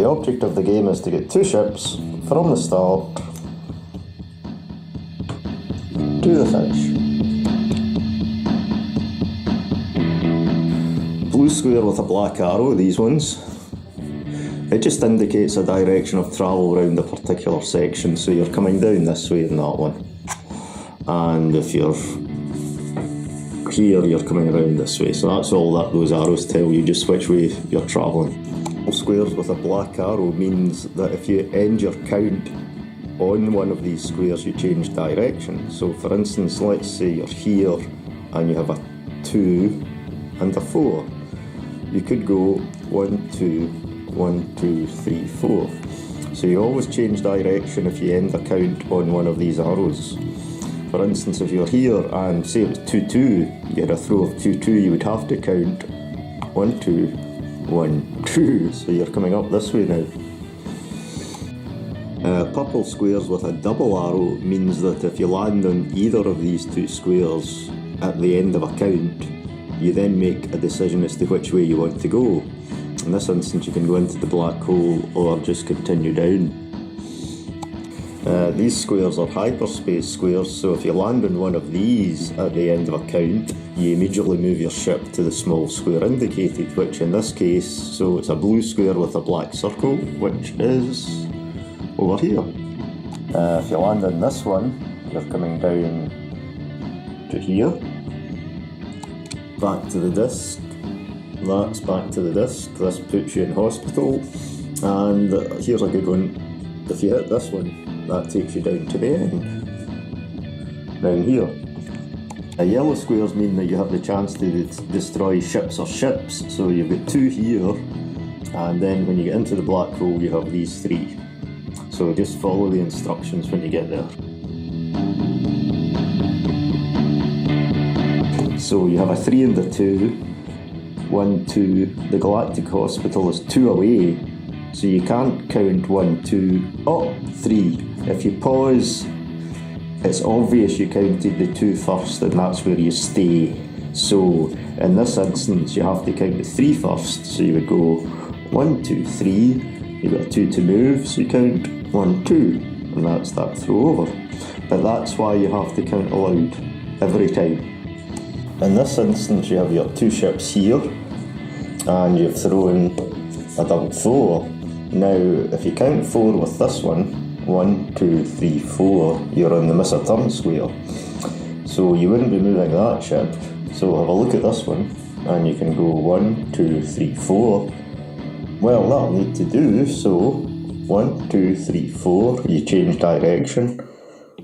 the object of the game is to get 2 ships from the start to the finish. Blue square with a black arrow, these ones, it just indicates a direction of travel around a particular section. So you're coming down this way in that one, and if you're here, you're coming around this way. So that's all that those arrows tell you, just which way you're travelling. Squares with a black arrow means that if you end your count on one of these squares, you change direction. So for instance, let's say you're here and you have a 2 and a 4. You could go 1, 2, 1, 2, 3, 4. So you always change direction if you end a count on one of these arrows. For instance, if you're here and say it was 2, 2, you had a throw of 2, 2, you would have to count 1, 2, 1, 2. So you're coming up this way now. Purple squares with a double arrow means that if you land on either of these 2 squares at the end of a count, you then make a decision as to which way you want to go. In this instance, you can go into the black hole or just continue down. These squares are hyperspace squares, so if you land on one of these at the end of a count, you immediately move your ship to the small square indicated, which in this case, so it's a blue square with a black circle, which is over here. If you land on this one, you're coming down to here, back to the disc, that's back to the disc, this puts you in hospital, and here's a good one. If you hit this one, that takes you down to the end, down here. Yellow squares mean that you have the chance to destroy ships or ships, so you've got 2 here, and then when you get into the black hole you have these 3. So just follow the instructions when you get there. So you have a 3 and a 2, 1, 2, the Galactic Hospital is 2 away, so you can't count 1, 2, 3. If you pause, it's obvious you counted the 2 first, and that's where you stay. So in this instance, you have to count the 3 first. So you would go 1, 2, 3. You've got a 2 to move, so you count 1, 2, and that's that throw over. But that's why you have to count aloud every time. In this instance, you have your 2 ships here, and you've thrown a double 4. Now, if you count 4 with this one, 1, 2, 3, 4, you're on the miss a turn square. So you wouldn't be moving that ship. So have a look at this one, and you can go 1, 2, 3, 4. Well, that'll need to do, so 1, 2, 3, 4, you change direction,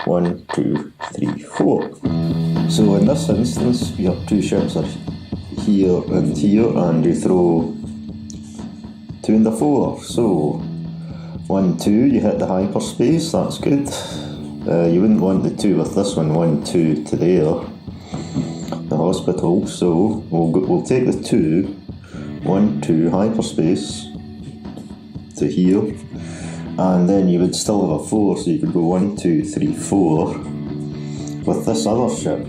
1, 2, 3, 4. So in this instance, your 2 ships are here, and you throw 2 and a 4. So 1, 2, you hit the hyperspace, that's good. You wouldn't want the 2 with this one, 1, 2 to there, the hospital. So we'll take the 2, 1, 2, hyperspace to here, and then you would still have a 4, so you could go 1, 2, 3, 4 with this other ship.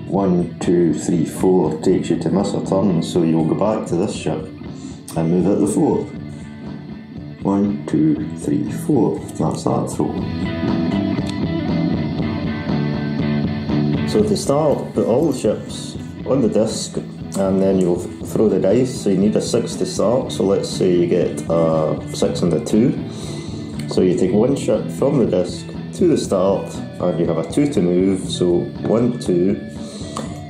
1, 2, 3, 4 takes you to miss a turn, so you'll go back to this ship and move at the 4. 1, 2, 3, 4. That's that throw. So to start, put all the ships on the disc, and then you'll throw the dice. So you need a 6 to start. So let's say you get a 6 and a 2. So you take 1 ship from the disc to the start, and you have a 2 to move. So 1, 2,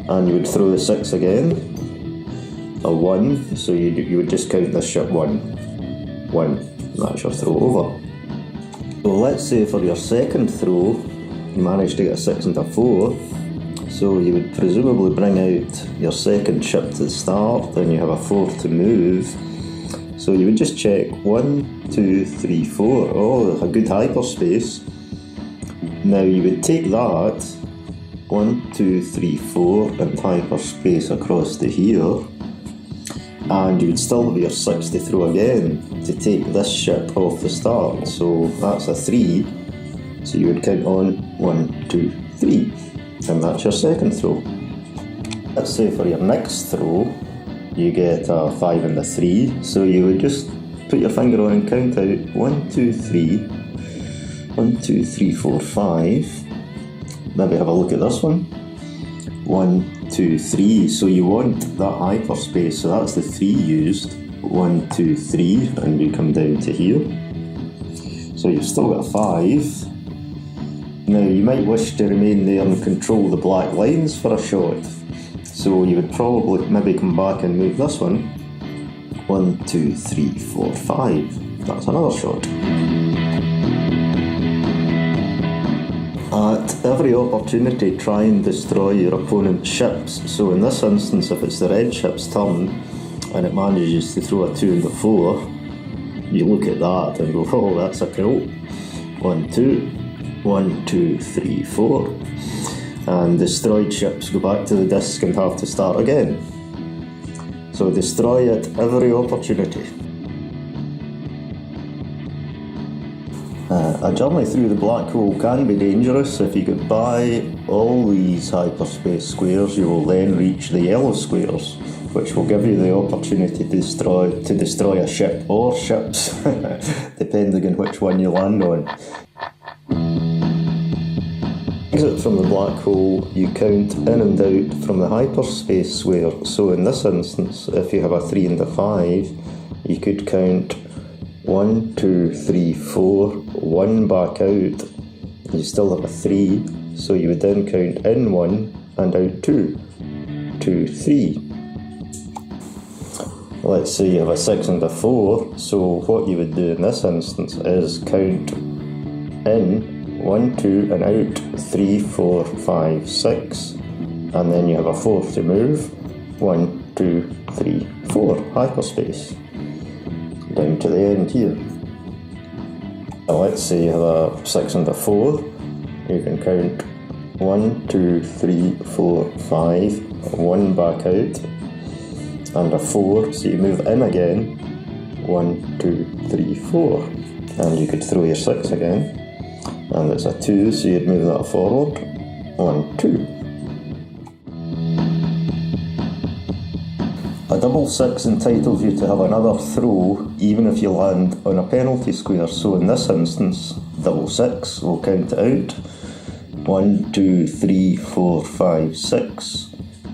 and you would throw the 6 again. A 1. So you would just count this ship 1. 1. That's your throw over. So let's say for your second throw, you managed to get a 6 and a 4, so you would presumably bring out your second ship to the start, then you have a 4 to move, so you would just check 1, 2, 3, 4, oh, a good hyperspace. Now you would take that, 1, 2, 3, 4, and hyperspace across to here, and you would still have your 6 to throw again to take this ship off the start. So that's a 3, so you would count on 1, 2, 3, and that's your second throw. Let's say for your next throw you get a 5 and a 3, so you would just put your finger on and count out 1, 2, 3, 1, 2, 3, 4, 5. Maybe have a look at this one. 1, 2, 3. So you want that hyperspace, so that's the 3 used. 1, 2, 3, and you come down to here. So you've still got a 5. Now you might wish to remain there and control the black lines for a shot. So you would probably maybe come back and move this one. 1, 2, 3, 4, 5. That's another shot. At every opportunity, try and destroy your opponent's ships. So in this instance, if it's the red ship's turn and it manages to throw a 2 and a 4, you look at that and go, oh, that's a kill. 1, 2. 1, 2, 3, 4. And destroyed ships go back to the disc and have to start again. So destroy at every opportunity. A journey through the black hole can be dangerous. If you get by all these hyperspace squares, you will then reach the yellow squares, which will give you the opportunity to destroy a ship or ships, depending on which one you land on. Exit from the black hole, you count in and out from the hyperspace square. So in this instance, if you have a 3 and a 5, you could count 1, 2, 3, 4, 1 back out. You still have a 3, so you would then count in 1 and out 2. 2, 3. Let's say you have a 6 and a 4, so what you would do in this instance is count in 1, 2 and out 3, 4, 5, 6, and then you have a 4 to move. 1, 2, 3, 4, hyperspace. Down to the end here. Now let's say you have a 6 and a 4, you can count 1, 2, 3, 4, 5, 1 back out, and a 4, so you move in again. 1, 2, 3, 4, and you could throw your 6 again. And it's a 2, so you'd move that forward. 1, 2. A double 6 entitles you to have another throw, even if you land on a penalty square. So in this instance, double 6, we'll count it out. 1, 2, 3, 4, 5, 6.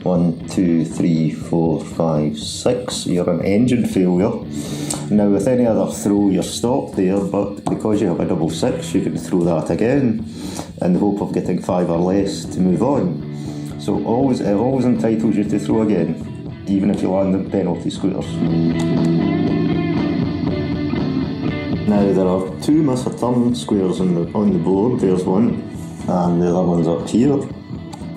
1, 2, 3, 4, 5, 6. You're an engine failure. Now with any other throw you're stopped there, but because you have a double 6 you can throw that again in the hope of getting 5 or less to move on. So it always entitles you to throw again, even if you land in penalty squares. Now there are 2 miss a turn squares on the board. There's one, and the other one's up here.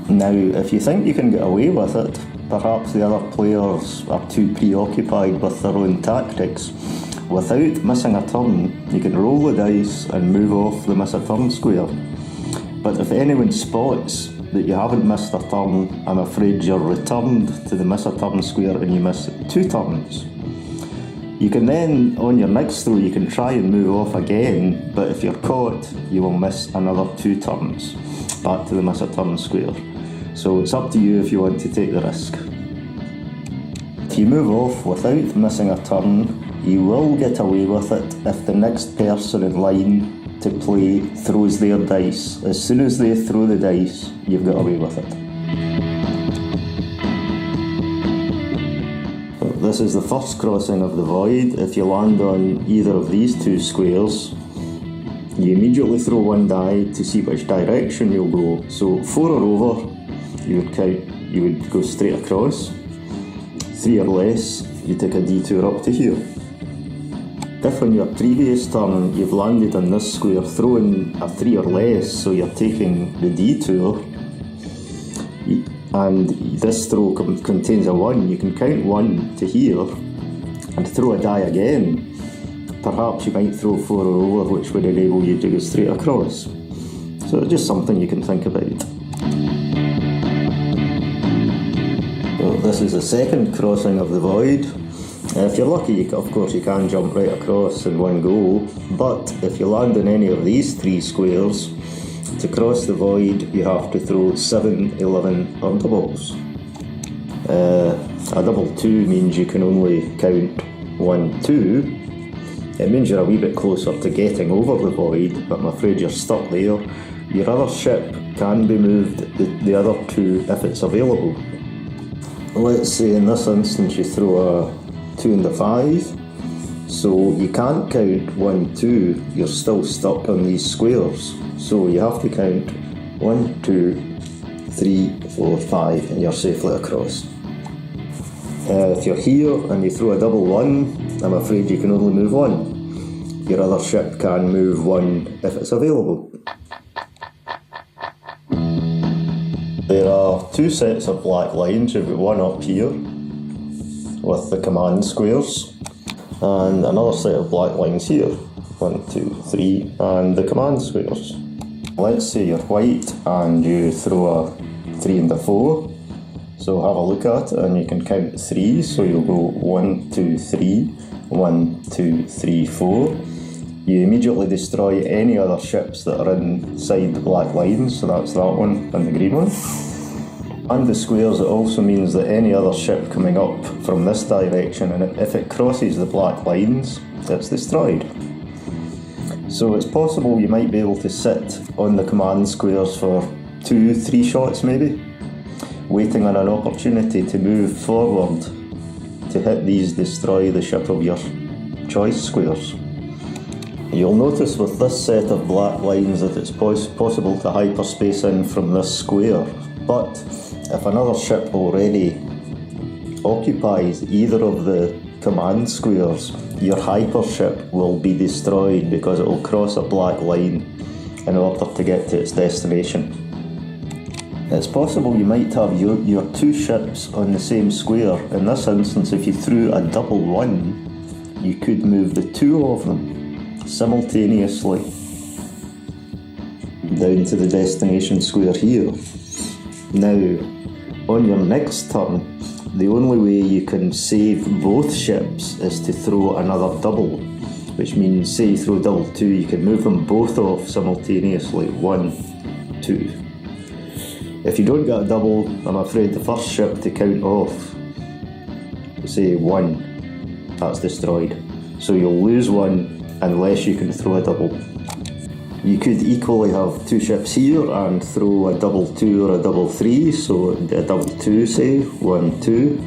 Now if you think you can get away with it, perhaps the other players are too preoccupied with their own tactics. Without missing a turn, you can roll the dice and move off the miss a turn square. But if anyone spots that you haven't missed a turn, I'm afraid you're returned to the miss a turn square and you miss 2 turns. You can then, on your next throw, you can try and move off again, but if you're caught, you will miss another 2 turns, back to the miss a turn square. So it's up to you if you want to take the risk. If you move off without missing a turn, you will get away with it if the next person in line to play throws their dice. As soon as they throw the dice, you've got away with it. This is the first crossing of the void. If you land on either of these 2 squares, you immediately throw 1 die to see which direction you'll go. So 4 or over, you would go straight across. 3 or less, you take a detour up to here. If on your previous turn you've landed on this square throwing a 3 or less, so you're taking the detour, and this throw contains a 1, you can count 1 to here and throw a die again. Perhaps you might throw 4 or over, which would enable you to go straight across. So it's just something you can think about. Well, this is the second crossing of the void. If you're lucky, of course, you can jump right across in one go, but if you land on any of these 3 squares, to cross the void you have to throw 7, 11 or doubles. A double 2 means you can only count 1, 2, It means you're a wee bit closer to getting over the void, but I'm afraid you're stuck there. Your other ship can be moved, the other two, if it's available. Let's say in this instance you throw a 2 and a 5, so you can't count 1, 2, you're still stuck on these squares. So you have to count 1, 2, 3, 4, 5, and you're safely across. If you're here and you throw a double 1, I'm afraid you can only move 1. Your other ship can move 1 if it's available. There are 2 sets of black lines. You've got one up here with the command squares, and another set of black lines here. 1, 2, 3, and the command squares. Let's say you're white and you throw a 3 and a 4. So have a look at it and you can count 3. So you'll go 1, 2, 3, 1, 2, 3, 4. You immediately destroy any other ships that are inside the black lines, so that's that one and the green one. And the squares, it also means that any other ship coming up from this direction, and if it crosses the black lines, it's destroyed. So it's possible you might be able to sit on the command squares for 2, 3 shots maybe, waiting on an opportunity to move forward to hit these destroy the ship of your choice squares. You'll notice with this set of black lines that it's possible to hyperspace in from this square, but if another ship already occupies either of the command squares, your hypership will be destroyed because it will cross a black line in order to get to its destination. It's possible you might have your 2 ships on the same square. In this instance, if you threw a double 1, you could move the 2 of them simultaneously down to the destination square here. Now, on your next turn, the only way you can save both ships is to throw another double, which means, say you throw double 2, you can move them both off simultaneously, 1, 2. If you don't get a double, I'm afraid the first ship to count off, say 1, that's destroyed. So you'll lose 1 unless you can throw a double. You could equally have 2 ships here and throw a double 2 or a double 3, so a double 2 say, 1, 2.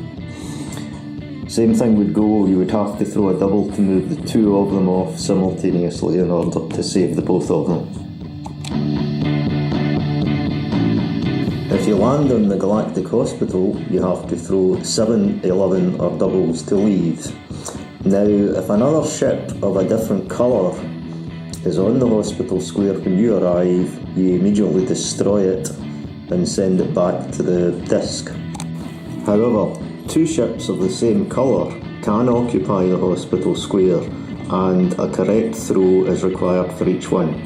Same thing would go, you would have to throw a double to move the 2 of them off simultaneously in order to save the both of them. If you land on the Galactic Hospital, you have to throw 7, 11 or doubles to leave. Now, if another ship of a different colour is on the hospital square when you arrive, you immediately destroy it and send it back to the disc. However, 2 ships of the same colour can occupy the hospital square, and a correct throw is required for each one.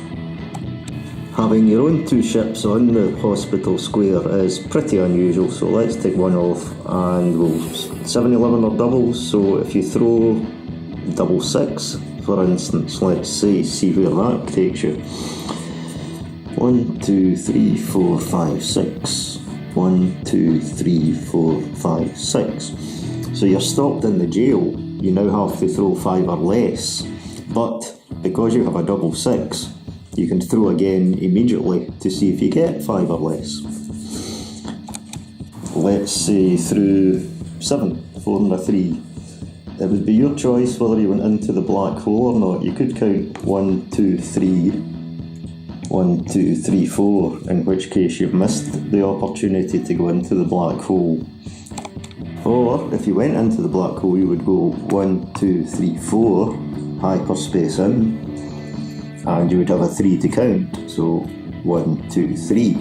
Having your own 2 ships on the hospital square is pretty unusual, so let's take one off and we'll 7, 11 or doubles. So if you throw double 6, for instance, let's say, see where that takes you. 1, 2, 3, 4, 5, 6. 1, 2, 3, 4, 5, 6. So you're stopped in the jail, you now have to throw 5 or less, but because you have a double 6, you can throw again immediately to see if you get 5 or less. Let's say through 7, 4 and a 3. It would be your choice whether you went into the black hole or not. You could count 1, 2, 3, 1, 2, 3, 4, in which case you've missed the opportunity to go into the black hole. Or if you went into the black hole, you would go 1, 2, 3, 4, hyperspace in, and you would have a 3 to count, so 1, 2, 3.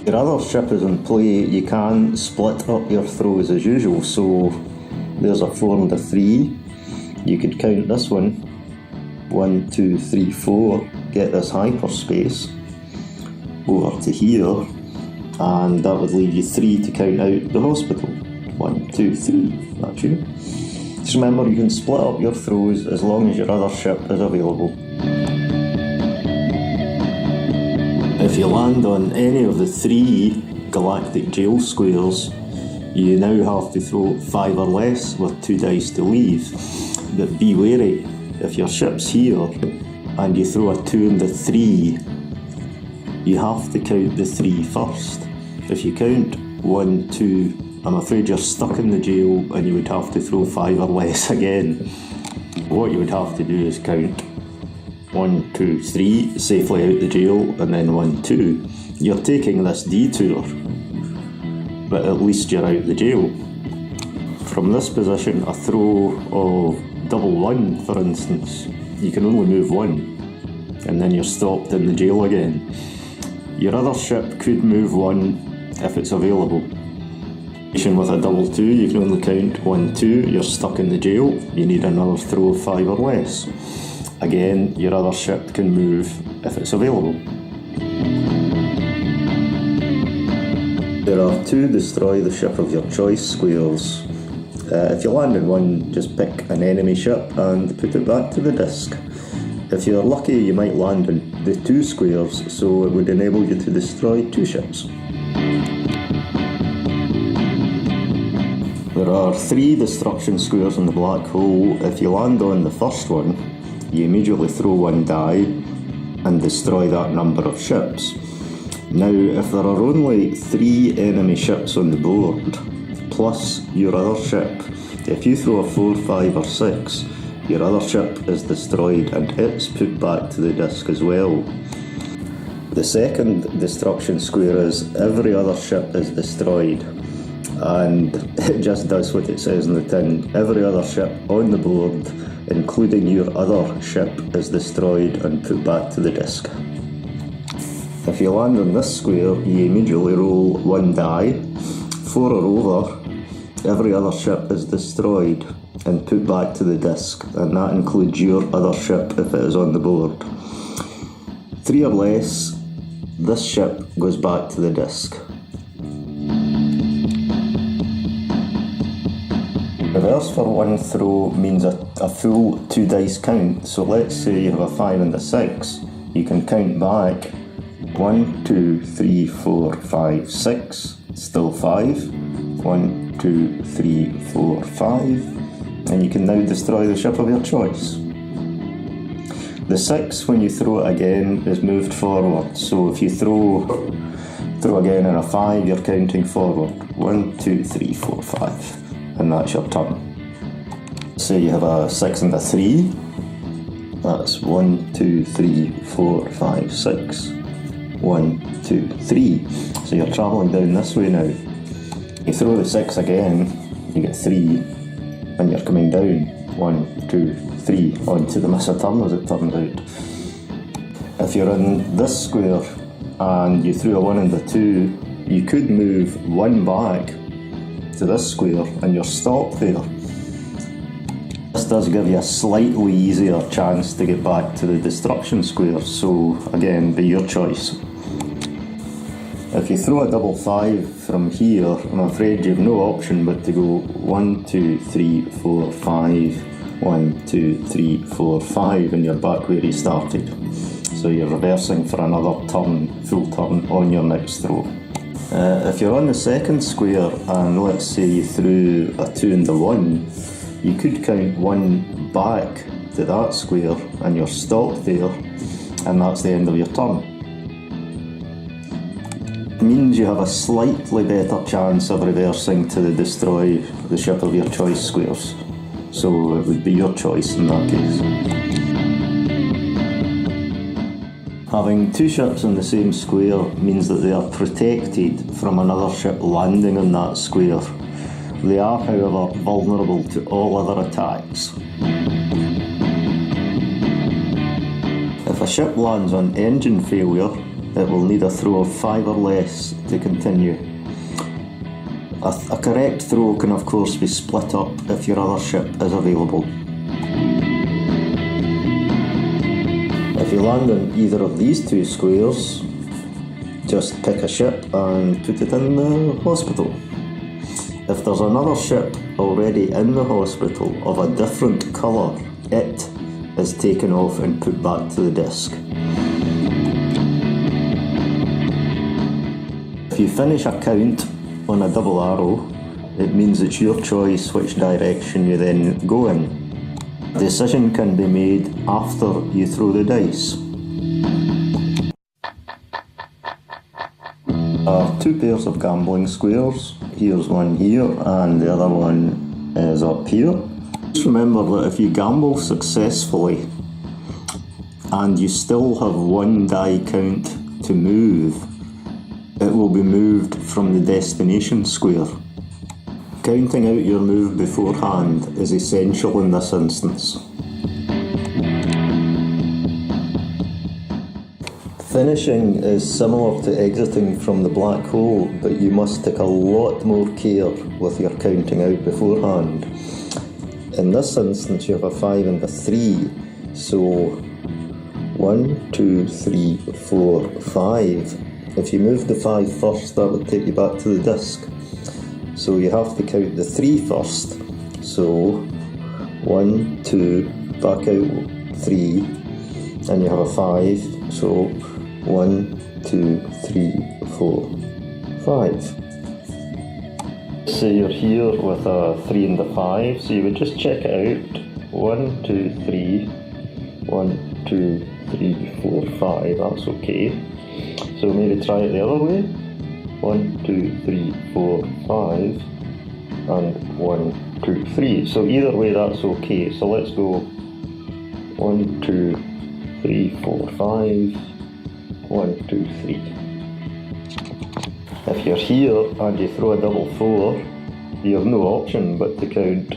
Your other ship is in play, you can split up your throws as usual, so there's a 4 and a 3. You could count this one, 1, 2, 3, 4, get this hyperspace over to here, and that would leave you 3 to count out the hospital. 1, 2, 3, that's you. Just remember, you can split up your throws as long as your other ship is available. If you land on any of the 3 galactic jail squares, you now have to throw 5 or less with 2 dice to leave. But be wary, if your ship's here and you throw a 2 and a 3, you have to count the 3 first. If you count 1, 2, I'm afraid you're stuck in the jail and you would have to throw 5 or less again. What you would have to do is count 1, 2, 3, safely out the jail, and then 1, 2. You're taking this detour, but at least you're out the jail. From this position, a throw of double 1, for instance, you can only move 1, and then you're stopped in the jail again. Your other ship could move 1 if it's available. With a double 2, you can only count 1, 2, you're stuck in the jail, you need another throw of 5 or less. Again, your other ship can move if it's available. There are 2 destroy the ship of your choice squares. If you land in one, just pick an enemy ship and put it back to the disc. If you're lucky, you might land in the 2 squares, so it would enable you to destroy 2 ships. There are 3 destruction squares in the black hole. If you land on the first one, you immediately throw 1 die and destroy that number of ships. Now, if there are only 3 enemy ships on the board, plus your other ship, if you throw a 4, 5 or 6, your other ship is destroyed and it's put back to the disc as well. The second destruction square is every other ship is destroyed, and it just does what it says in the tin. Every other ship on the board, including your other ship, is destroyed and put back to the disc. If you land on this square, you immediately roll 1 die. 4 or over, every other ship is destroyed and put back to the disc, and that includes your other ship if it is on the board. 3 or less, this ship goes back to the disc. Reverse for 1 throw means a full 2 dice count, so let's say you have a 5 and a 6. You can count back 1, 2, 3, 4, 5, 6, still 5. 1, 2, 3, 4, 5, and you can now destroy the ship of your choice. The 6, when you throw it again, is moved forward, so if you throw again in a 5, you're counting forward. 1, 2, 3, 4, 5, and that's your turn. Say you have a 6 and a 3, that's 1, 2, 3, 4, 5, 6, 1, 2, 3, so you're travelling down this way now. You throw the 6 again, you get 3, and you're coming down 1, 2, 3 onto the miss a turn, as it turns out. If you're in this square and you threw a 1 and a 2, you could move 1 back to this square and you're stopped there. This does give you a slightly easier chance to get back to the destruction square, so again, be your choice. If you throw a double 5 from here, I'm afraid you have no option but to go 1, 2, 3, 4, 5, 1, 2, 3, 4, 5, and you're back where you started. So you're reversing for another turn, full turn on your next throw. If you're on the second square and let's say you threw a 2 and a 1, you could count 1 back to that square and you're stopped there, and that's the end of your turn. It means you have a slightly better chance of reversing to destroy the ship of your choice squares, so it would be your choice in that case. Having 2 ships in the same square means that they are protected from another ship landing on that square. They are, however, vulnerable to all other attacks. If a ship lands on engine failure, it will need a throw of 5 or less to continue. A correct throw can of course be split up if your other ship is available. If you land on either of these 2 squares, just pick a ship and put it in the hospital. If there's another ship already in the hospital of a different colour, it is taken off and put back to the disc. If you finish a count on a double arrow, it means it's your choice which direction you then go in. Decision can be made after you throw the dice. There are two pairs of gambling squares. Here's one here and the other one is up here. Just remember that if you gamble successfully and you still have one die count to move, it will be moved from the destination square. Counting out your move beforehand is essential in this instance. Finishing is similar to exiting from the black hole, but you must take a lot more care with your counting out beforehand. In this instance you have a 5 and a 3, so 1, 2, 3, 4, 5. If you move the 5 first, that would take you back to the disc. So you have to count the 3 first. So 1, 2, back out 3, and you have a 5. So 1, 2, 3, 4, 5. So you're here with a 3 and a 5, so you would just check it out. 1, 2, 3, 1, 2, 3, 4, 5, that's okay. So maybe try it the other way. 1, 2, 3, 4, 5, and 1, 2, 3. So either way that's okay. So let's go 1, 2, 3, 4, 5, 1, 2, 3. If you're here and you throw a double 4, you have no option but to count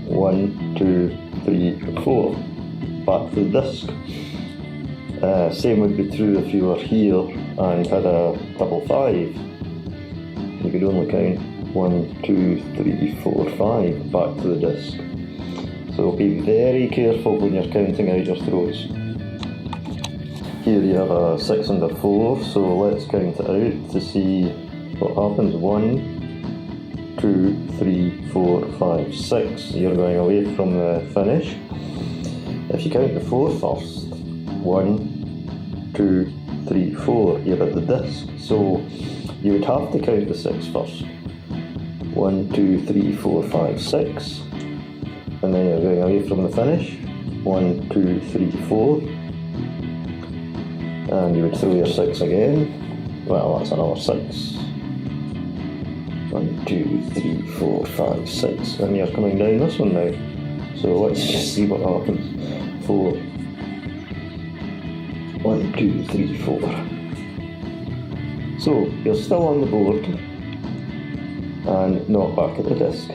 1, 2, 3, 4 back to the disc. Same would be true if you were here and had a double 5. You could only count 1, 2, 3, 4, 5 back to the disc. So be very careful when you're counting out your throws. Here you have a 6 and a 4, so let's count it out to see what happens. 1, 2, 3, 4, 5, 6. You're going away from the finish. If you count the 4 first, 1, 2, 3, 4, you're at the disc. So you would have to count the 6 first. 1, 2, 3, 4, 5, 6. And then you're going away from the finish. 1, 2, 3, 4. And you would throw your 6 again. Well, that's another 6. 1, 2, 3, 4, 5, 6. And you're coming down this one now. So let's just see what happens. 4. 1, 2, 3, 4. So you're still on the board and not back at the disc.